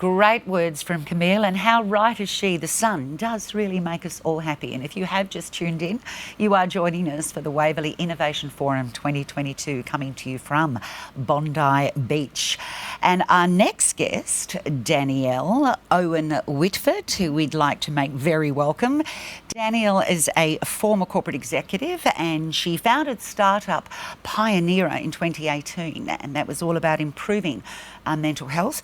great words from Camille, and how right is she? The sun does really make us all happy. And if you have just tuned in, you are joining us for the Waverley Innovation Forum 2022, coming to you from Bondi Beach. And our next guest, Danielle Owen Whitford, who we'd like to make very welcome. Danielle is a former corporate executive, and she founded startup Pionerra in 2018, and that was all about improving our mental health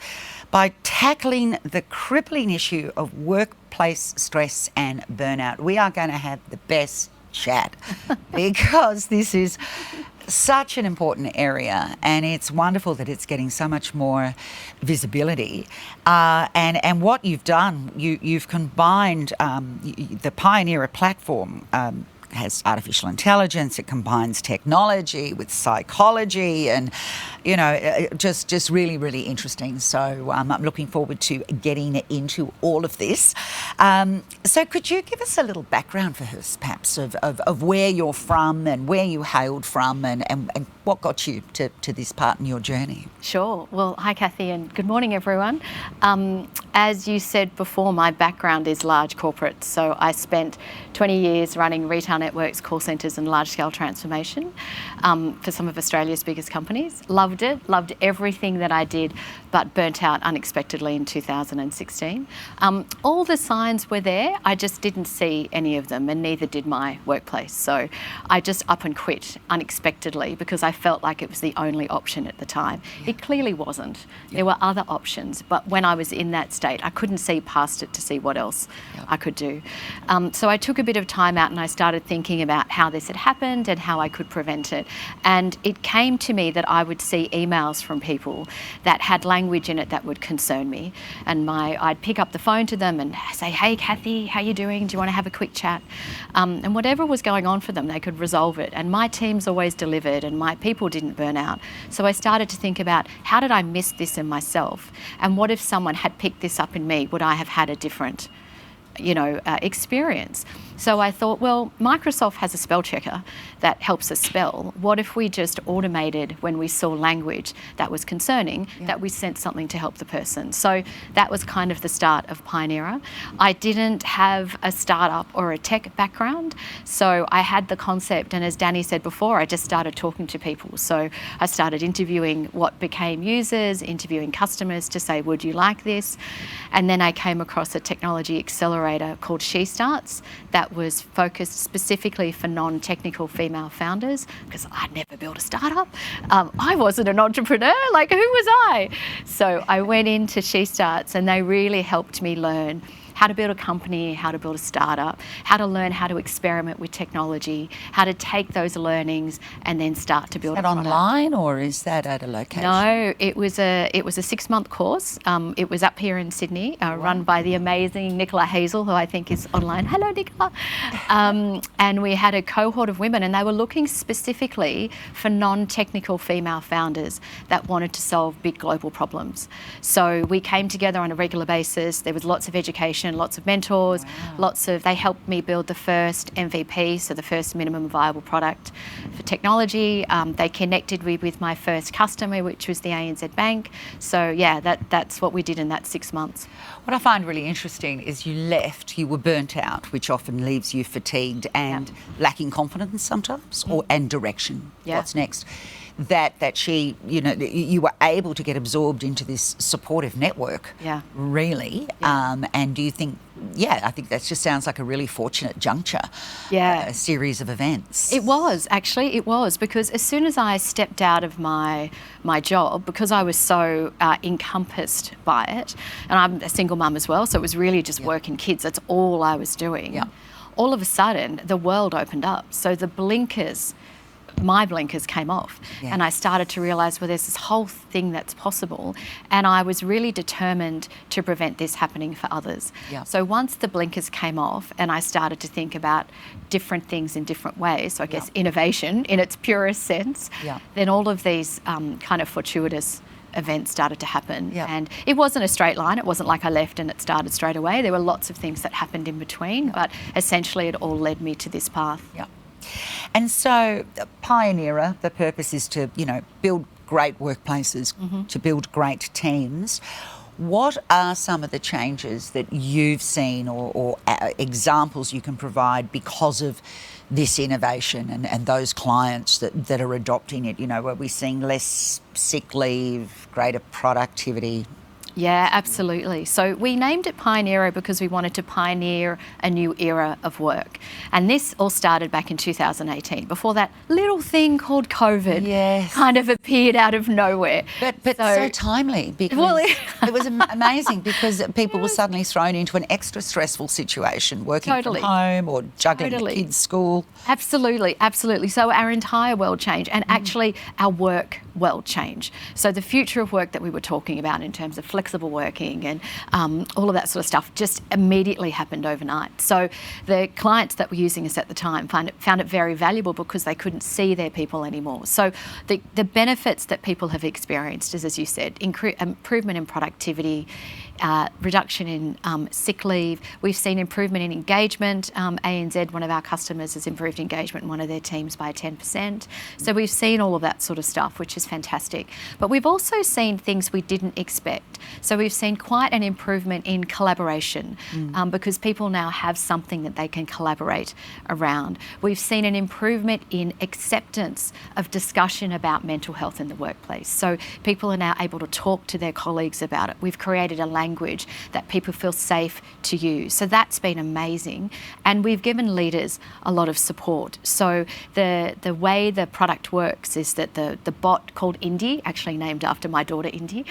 by tackling the crippling issue of workplace stress and burnout. We are going to have the best chat because this is such an important area, and it's wonderful that it's getting so much more visibility. And what you've done, you've combined the Pioneer platform. Has artificial intelligence, it combines technology with psychology, and just really, really interesting. So I'm looking forward to getting into all of this. So could you give us a little background for us, perhaps, of where you're from and where you hailed from, and what got you to this part in your journey? Sure. Well, hi Kathy, and good morning everyone. As you said before, my background is large corporates. So I spent 20 years running retail networks, call centres and large-scale transformation for some of Australia's biggest companies. Loved it, loved everything that I did, but burnt out unexpectedly in 2016. All the signs were there, I just didn't see any of them, and neither did my workplace. So I just up and quit unexpectedly because I felt like it was the only option at the time. Yeah. It clearly wasn't. Yeah. There were other options, but when I was in that state, I couldn't see past it to see what else I could do. So I took a bit of time out and I started thinking about how this had happened and how I could prevent it. And it came to me that I would see emails from people that had language in it that would concern me. And I'd pick up the phone to them and say, "Hey Kathy, how you doing? Do you want to have a quick chat?" And whatever was going on for them, they could resolve it. And my teams always delivered and my people didn't burn out. So I started to think about, how did I miss this in myself? And what if someone had picked this up in me? Would I have had a different experience? So I thought, well, Microsoft has a spell checker that helps us spell. What if we just automated when we saw language that was concerning, that we sent something to help the person? So that was kind of the start of Pioneera. I didn't have a startup or a tech background, so I had the concept, and as Danny said before, I just started talking to people. So I started interviewing what became users, interviewing customers to say, would you like this? And then I came across a technology accelerator called She Starts that was focused specifically for non-technical female founders, because I'd never built a startup. I wasn't an entrepreneur, like who was I? So I went into She Starts and they really helped me learn how to build a company, how to build a startup, how to learn how to experiment with technology, how to take those learnings and then start to build a product. Is that online or is that at a location? No, it was a 6-month course. It was up here in Sydney, run by the amazing Nicola Hazel, who I think is online. Hello, Nicola. And we had a cohort of women, and they were looking specifically for non-technical female founders that wanted to solve big global problems. So we came together on a regular basis. There was lots of education, lots of mentors, they helped me build the first MVP, so the first minimum viable product for technology. They connected me with my first customer, which was the ANZ Bank. So yeah, that's what we did in that 6 months. What I find really interesting is you were burnt out, which often leaves you fatigued and lacking confidence sometimes, and direction. What's next? That she, you were able to get absorbed into this supportive network, really. And do you think, I think that just sounds like a really fortunate juncture, a series of events. It was, because as soon as I stepped out of my job, because I was so encompassed by it, and I'm a single mum as well, so it was really just work and kids, that's all I was doing. All of a sudden, the world opened up. So my blinkers came off, and I started to realise, well, there's this whole thing that's possible, and I was really determined to prevent this happening for others. So once the blinkers came off and I started to think about different things in different ways, so I guess innovation in its purest sense, then all of these kind of fortuitous events started to happen. And it wasn't a straight line. It wasn't like I left and it started straight away. There were lots of things that happened in between, but essentially it all led me to this path. And so Pioneera, the purpose is to, build great workplaces, to build great teams. What are some of the changes that you've seen or examples you can provide because of this innovation and those clients that are adopting it? You know, are we seeing less sick leave, greater productivity? Yeah, absolutely. So we named it Pioneera because we wanted to pioneer a new era of work. And this all started back in 2018. Before that, little thing called COVID kind of appeared out of nowhere. But so timely, because it was amazing because people were suddenly thrown into an extra stressful situation, working from home or juggling the kids' school. Absolutely, absolutely. So our entire world changed, and actually our work world changed. So the future of work that we were talking about in terms of flexible working and all of that sort of stuff just immediately happened overnight. So the clients that were using us at the time found it very valuable because they couldn't see their people anymore. So the benefits that people have experienced is, as you said, improvement in productivity, reduction in sick leave. We've seen improvement in engagement. ANZ, one of our customers, has improved engagement in one of their teams by 10%. So we've seen all of that sort of stuff, which is fantastic. But we've also seen things we didn't expect. So we've seen quite an improvement in collaboration because people now have something that they can collaborate around. We've seen an improvement in acceptance of discussion about mental health in the workplace. So people are now able to talk to their colleagues about it. We've created a language that people feel safe to use. So that's been amazing. And we've given leaders a lot of support. So the way the product works is that the bot called Indy, actually named after my daughter Indy,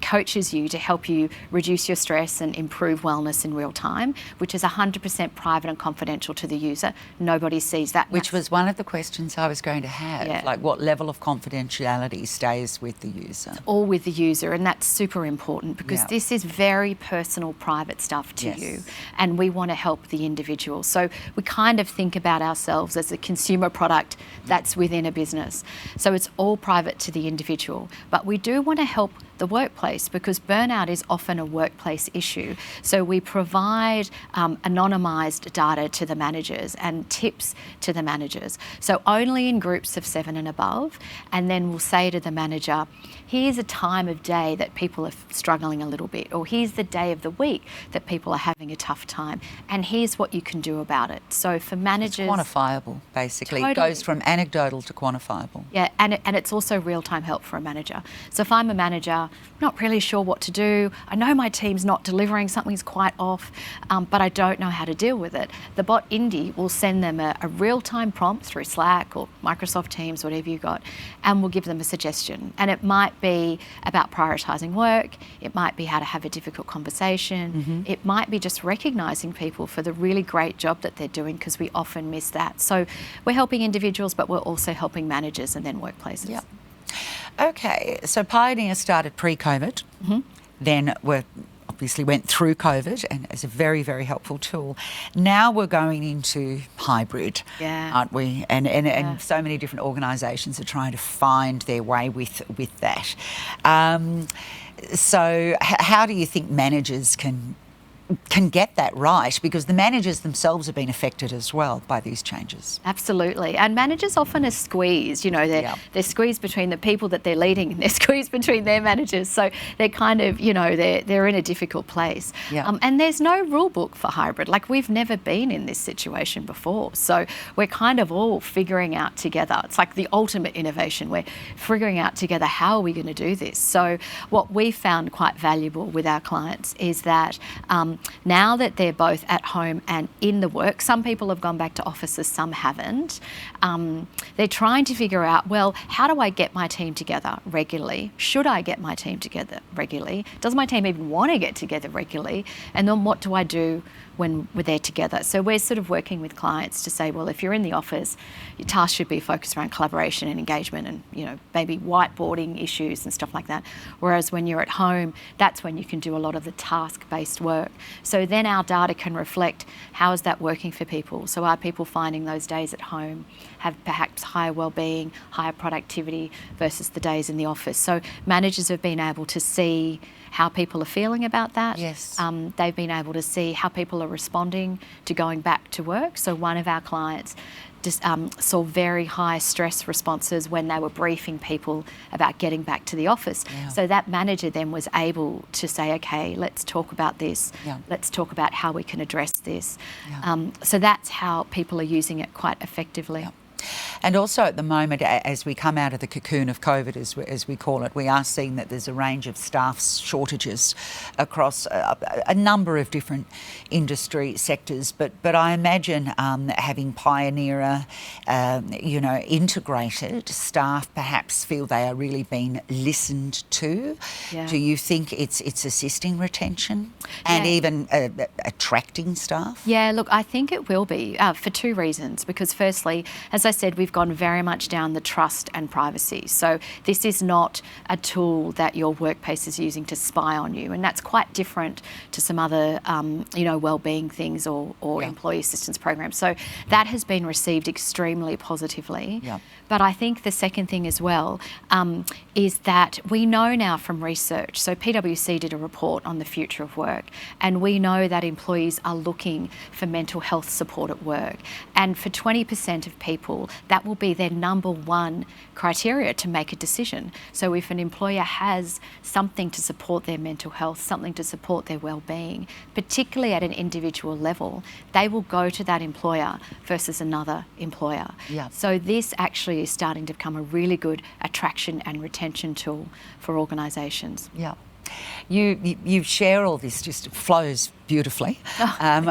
coaches you to help you reduce your stress and improve wellness in real time, which is 100% private and confidential to the user. Nobody sees that. Which was one of the questions I was going to have, like what level of confidentiality stays with the user? It's all with the user, and that's super important because this is very personal, private stuff to you, and we want to help the individual. So we kind of think about ourselves as a consumer product that's within a business. So it's all private to the individual, but we do want to help the workplace because burnout is often a workplace issue. So we provide anonymised data to the managers and tips to the managers. So only in groups of 7 and above, and then we'll say to the manager, here's a time of day that people are struggling a little bit, or here's the day of the week that people are having a tough time, and here's what you can do about it. So for managers... It's quantifiable, basically. Totally. It goes from anecdotal to quantifiable. Yeah, and it's also real-time help for a manager. So if I'm a manager, not really sure what to do, I know my team's not delivering, something's quite off, but I don't know how to deal with it, the bot Indy will send them a real-time prompt through Slack or Microsoft Teams, whatever you got, and we'll give them a suggestion. And it might be about prioritising work, it might be how to have a difficult conversation, it might be just recognising people for the really great job that they're doing, because we often miss that. So we're helping individuals, but we're also helping managers and then workplaces. Yep. Okay, so Pioneer started pre-COVID, then we obviously went through COVID, and it's a very, very helpful tool. Now we're going into hybrid, aren't we? And so many different organisations are trying to find their way with that. So how do you think managers can get that right, because the managers themselves have been affected as well by these changes? Absolutely, and managers often are squeezed, you know, they're squeezed between the people that they're leading and they're squeezed between their managers, so they're kind of, you know, they're in a difficult place. And there's no rule book for hybrid, like we've never been in this situation before, so we're kind of all figuring out together. It's like the ultimate innovation, we're figuring out together how are we going to do this. So what we found quite valuable with our clients is that now that they're both at home and in the work, some people have gone back to offices, some haven't, they're trying to figure out, well, how do I get my team together regularly? Should I get my team together regularly? Does my team even want to get together regularly? And then what do I do when we're there together? So we're sort of working with clients to say, well, if you're in the office, your task should be focused around collaboration and engagement and, you know, maybe whiteboarding issues and stuff like that. Whereas when you're at home, that's when you can do a lot of the task-based work. So then our data can reflect how is that working for people. So are people finding those days at home have perhaps higher well-being, higher productivity versus the days in the office? So managers have been able to see how people are feeling about that. They've been able to see how people are responding to going back to work. So one of our clients, saw very high stress responses when they were briefing people about getting back to the office. Yeah. So that manager then was able to say, okay, let's talk about this. Yeah. Let's talk about how we can address this. Yeah. So that's how people are using it quite effectively. Yeah. And also at the moment, as we come out of the cocoon of COVID, as we call it, we are seeing that there's a range of staff shortages across a number of different industry sectors. But I imagine having Pioneera, integrated, staff perhaps feel they are really being listened to. Yeah. Do you think it's assisting retention and even attracting staff? Yeah, look, I think it will be for two reasons. Because firstly, as I said, we've gone very much down the trust and privacy. So this is not a tool that your workplace is using to spy on you, and that's quite different to some other, wellbeing things or employee assistance programs. So that has been received extremely positively. Yeah. But I think the second thing as well is that we know now from research, so PwC did a report on the future of work, and we know that employees are looking for mental health support at work. And for 20% of people, that will be their number one criteria to make a decision. So if an employer has something to support their mental health, something to support their well-being, particularly at an individual level, they will go to that employer versus another employer. Yeah. So this actually is starting to become a really good attraction and retention tool for organisations. Yeah. You share all this, just flows beautifully.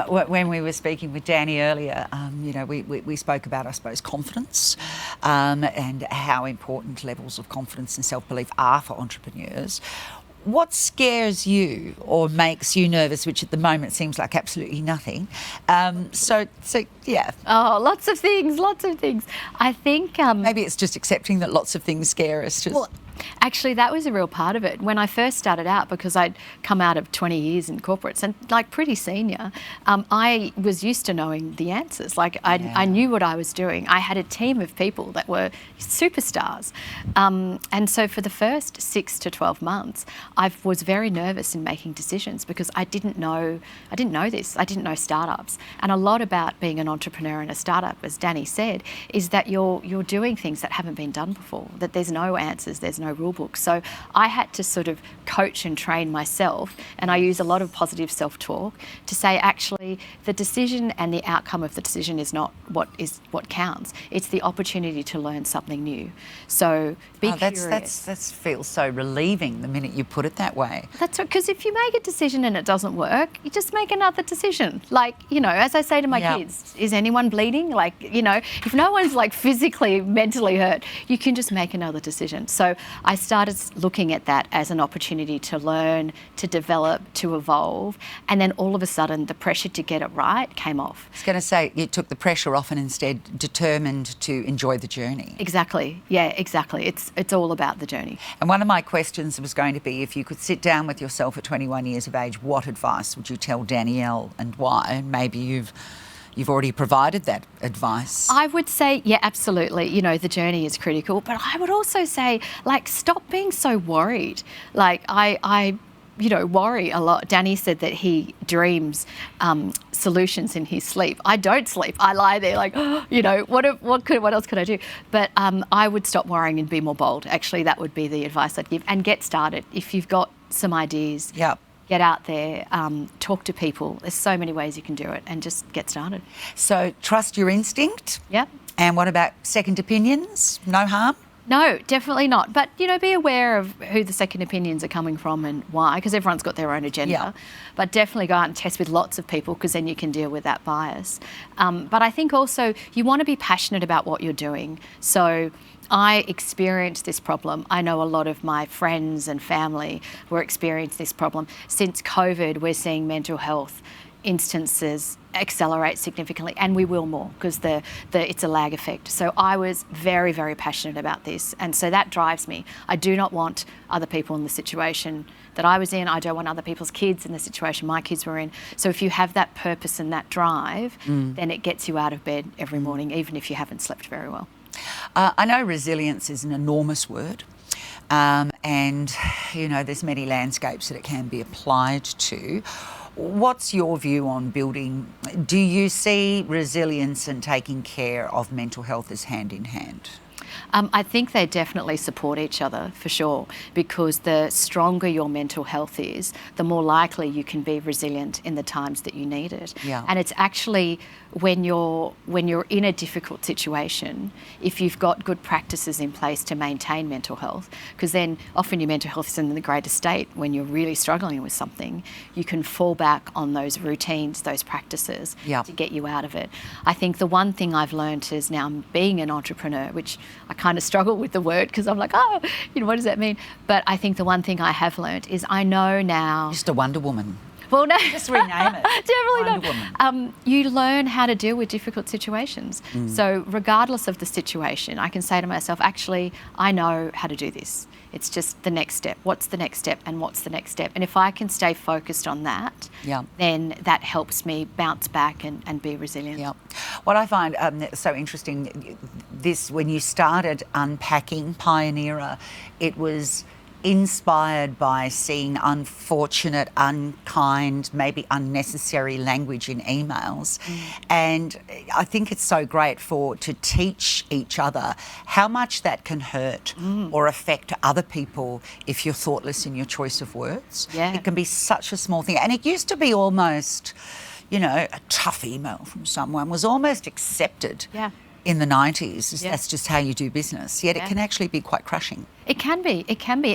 When we were speaking with Danny earlier, we spoke about, I suppose, confidence and how important levels of confidence and self-belief are for entrepreneurs. What scares you or makes you nervous, which at the moment seems like absolutely nothing? Yeah. Oh, lots of things. I think... maybe it's just accepting that lots of things scare us. Well, actually, that was a real part of it. When I first started out, because I'd come out of 20 years in corporates and pretty senior, I was used to knowing the answers. I knew what I was doing. I had a team of people that were superstars. And so for the first 6 to 12 months, I was very nervous in making decisions because I didn't know this. I didn't know startups. And a lot about being an entrepreneur in a startup, as Danny said, is that you're doing things that haven't been done before, that there's no answers, there's no rule book. So I had to sort of coach and train myself, and I use a lot of positive self-talk to say, actually, the decision and the outcome of the decision is not what counts. It's the opportunity to learn something new. So be curious. That feels so relieving the minute you put it that way. That's right, because if you make a decision and it doesn't work, you just make another decision. As I say to my kids, is anyone bleeding? If no one's physically, mentally hurt, you can just make another decision. So I started looking at that as an opportunity to learn, to develop, to evolve, and then all of a sudden the pressure to get it right came off. I was going to say, you took the pressure off and instead determined to enjoy the journey. Exactly. Yeah, exactly. It's all about the journey. And one of my questions was going to be, if you could sit down with yourself at 21 years of age, what advice would you tell Danielle and why? And maybe you've already provided that advice. I would say, yeah, absolutely. The journey is critical. But I would also say, stop being so worried. I worry a lot. Danny said that he dreams solutions in his sleep. I don't sleep. I lie there what else could I do? But I would stop worrying and be more bold. Actually, that would be the advice I'd give. And get started. If you've got some ideas, get out there, talk to people. There's so many ways you can do it, and just get started. So trust your instinct. Yep. And what about second opinions? No harm? No, definitely not. But, be aware of who the second opinions are coming from and why, because everyone's got their own agenda. Yeah. But definitely go out and test with lots of people, because then you can deal with that bias. But I think also you want to be passionate about what you're doing. So I experienced this problem. I know a lot of my friends and family were experiencing this problem. Since COVID, we're seeing mental health instances accelerate significantly, and we will more, because it's a lag effect. So I was very, very passionate about this, and so that drives me. I do not want other people in the situation that I was in. I don't want other people's kids in the situation my kids were in. So if you have that purpose and that drive, then it gets you out of bed every morning, even if you haven't slept very well. I know resilience is an enormous word. and, you know, there's many landscapes that it can be applied to. What's your view on building? Do you see resilience and taking care of mental health as hand in hand? I think they definitely support each other for sure, because the stronger your mental health is, the more likely you can be resilient in the times that you need it. Yeah. And it's actually when you're in a difficult situation, if you've got good practices in place to maintain mental health, because then often your mental health is in the greatest state when you're really struggling with something, you can fall back on those routines, those practices to get you out of it. I think the one thing I've learned is now being an entrepreneur, which I kind of struggle with the word because I'm like, oh, you know, what does that mean? But I think the one thing I have learned is I know now. Just a Wonder Woman. Well, no. Just rename it. Definitely Wonder not. Woman. You learn how to deal with difficult situations. So regardless of the situation, I can say to myself, actually, I know how to do this. It's just the next step. What's the next step and what's the next step? And if I can stay focused on that, then that helps me bounce back and be resilient. Yeah. What I find so interesting, this when you started unpacking Pioneera, it was inspired by seeing unfortunate, unkind, maybe unnecessary language in emails. And I think it's so great to teach each other how much that can hurt or affect other people if you're thoughtless in your choice of words. Yeah. It can be such a small thing. And it used to be almost, you know, a tough email from someone was almost accepted. Yeah. In the 90s, that's just how you do business. Yet it can actually be quite crushing. It can be.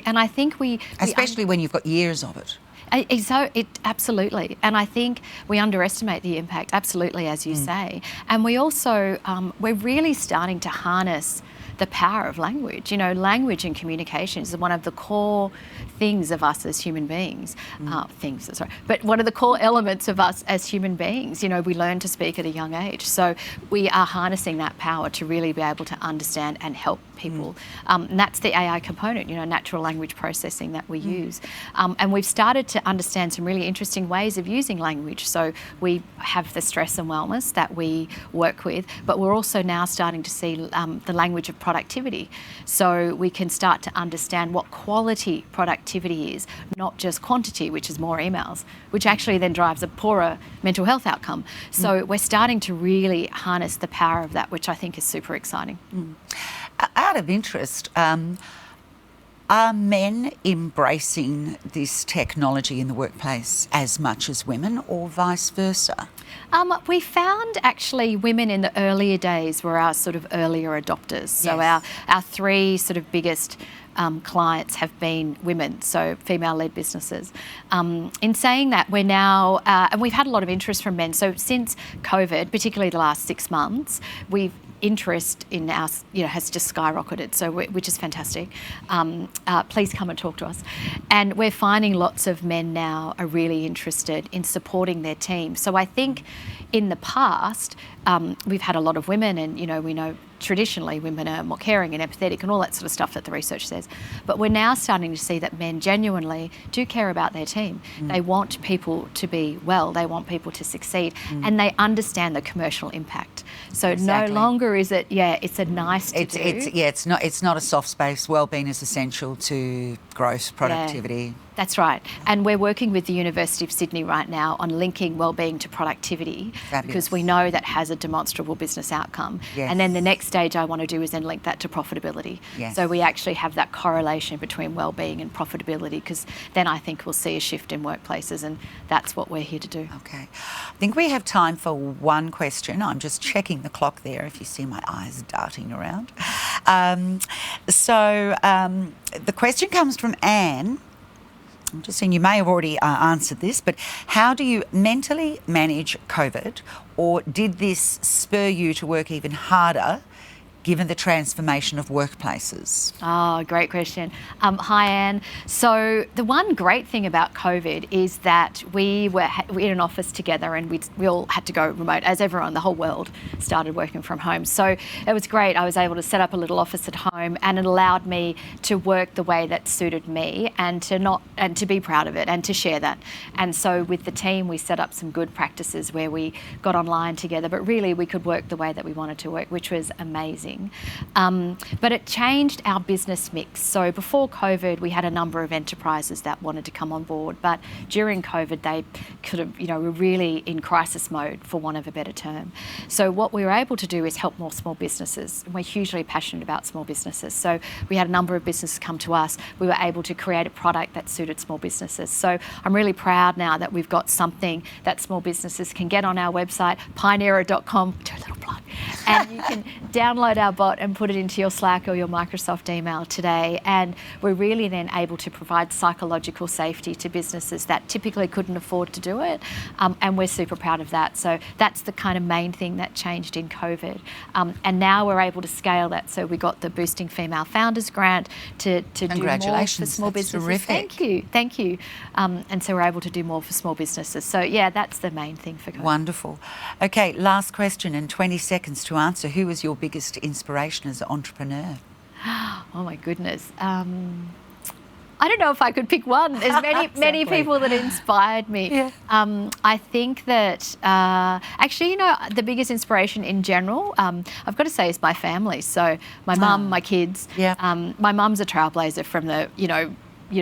And I think especially when you've got years of it. Absolutely. And I think we underestimate the impact, absolutely, as you say. And we also, we're really starting to harness the power of language. You know, language and communication is one of the core things of us as human beings. But one of the core elements of us as human beings. You know, we learn to speak at a young age. So we are harnessing that power to really be able to understand and help people. And that's the AI component, you know, natural language processing that we use. And we've started to understand some really interesting ways of using language. So we have the stress and wellness that we work with, but we're also now starting to see the language of productivity. So we can start to understand what quality productivity is, not just quantity, which is more emails, which actually then drives a poorer mental health outcome. So we're starting to really harness the power of that, which I think is super exciting. Out of interest, are men embracing this technology in the workplace as much as women, or vice versa? We found actually women in the earlier days were our sort of earlier adopters. So our three sort of biggest clients have been women, so female-led businesses. In saying that, we're now, and we've had a lot of interest from men. So since COVID, particularly the last 6 months, interest in our, you know, has just skyrocketed, so which is fantastic. Please come and talk to us. And we're finding lots of men now are really interested in supporting their team. So I think in the past, we've had a lot of women, and, you know, we know traditionally women are more caring and empathetic and all that sort of stuff that the research says. But we're now starting to see that men genuinely do care about their team. They want people to be well, they want people to succeed, and they understand the commercial impact. So no longer is it, it's a nice to do. It's not a soft space. Wellbeing is essential to growth, productivity. That's right. And we're working with the University of Sydney right now on linking wellbeing to productivity. Fabulous. Because we know that has a demonstrable business outcome. Yes. And then the next stage I want to do is then link that to profitability. Yes. So we actually have that correlation between wellbeing and profitability, because then I think we'll see a shift in workplaces, and that's what we're here to do. Okay. I think we have time for one question. I'm just checking the clock there if you see my eyes darting around. The question comes from Anne. I'm just saying you may have already answered this, but how do you mentally manage COVID, or did this spur you to work even harder given the transformation of workplaces? Oh, great question. Hi, Anne. So the one great thing about COVID is that we were in an office together, and we all had to go remote, as everyone, the whole world started working from home. So it was great. I was able to set up a little office at home, and it allowed me to work the way that suited me, and to be proud of it and to share that. And so with the team, we set up some good practices where we got online together, but really we could work the way that we wanted to work, which was amazing. thing. But it changed our business mix. So before COVID, we had a number of enterprises that wanted to come on board, but during COVID, they could have, were really in crisis mode, for want of a better term. So what we were able to do is help more small businesses. We're hugely passionate about small businesses. So we had a number of businesses come to us. We were able to create a product that suited small businesses. So I'm really proud now that we've got something that small businesses can get on our website, pionerra.com, do a little plug, and you can download our bot and put it into your Slack or your Microsoft email today. And we're really then able to provide psychological safety to businesses that typically couldn't afford to do it. And we're super proud of that. So that's the kind of main thing that changed in COVID. And now we're able to scale that. So we got the Boosting Female Founders Grant to do more for small businesses. Terrific. Thank you. And so we're able to do more for small businesses. So yeah, that's the main thing for COVID. Wonderful. Okay, last question in 20 seconds to answer. Who was your biggest inspiration as an entrepreneur? Oh my goodness. I don't know if I could pick one. There's many people that inspired me. Yeah. I think that actually, the biggest inspiration in general, I've got to say, is my family. So my mum, my kids. Yeah. My mum's a trailblazer from the,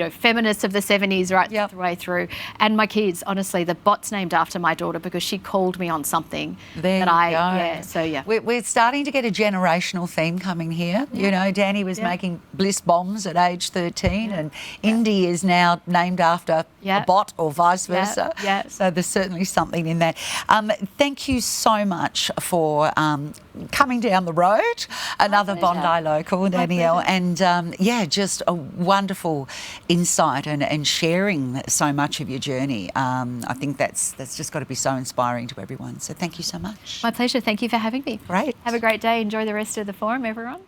feminists of the 70s right the way through. And my kids, honestly, the bot's named after my daughter because she called me on something We're starting to get a generational theme coming here. Yeah. Danny was making bliss bombs at age 13 and Indy is now named after a bot or vice versa. Yeah. So there's certainly something in that. Thank you so much for coming down the road. Another Bondi local, Danielle. And just a wonderful insight and sharing so much of your journey. I think that's just got to be so inspiring to everyone. So thank you so much. My pleasure. Thank you for having me. Great. Have a great day. Enjoy the rest of the forum, everyone.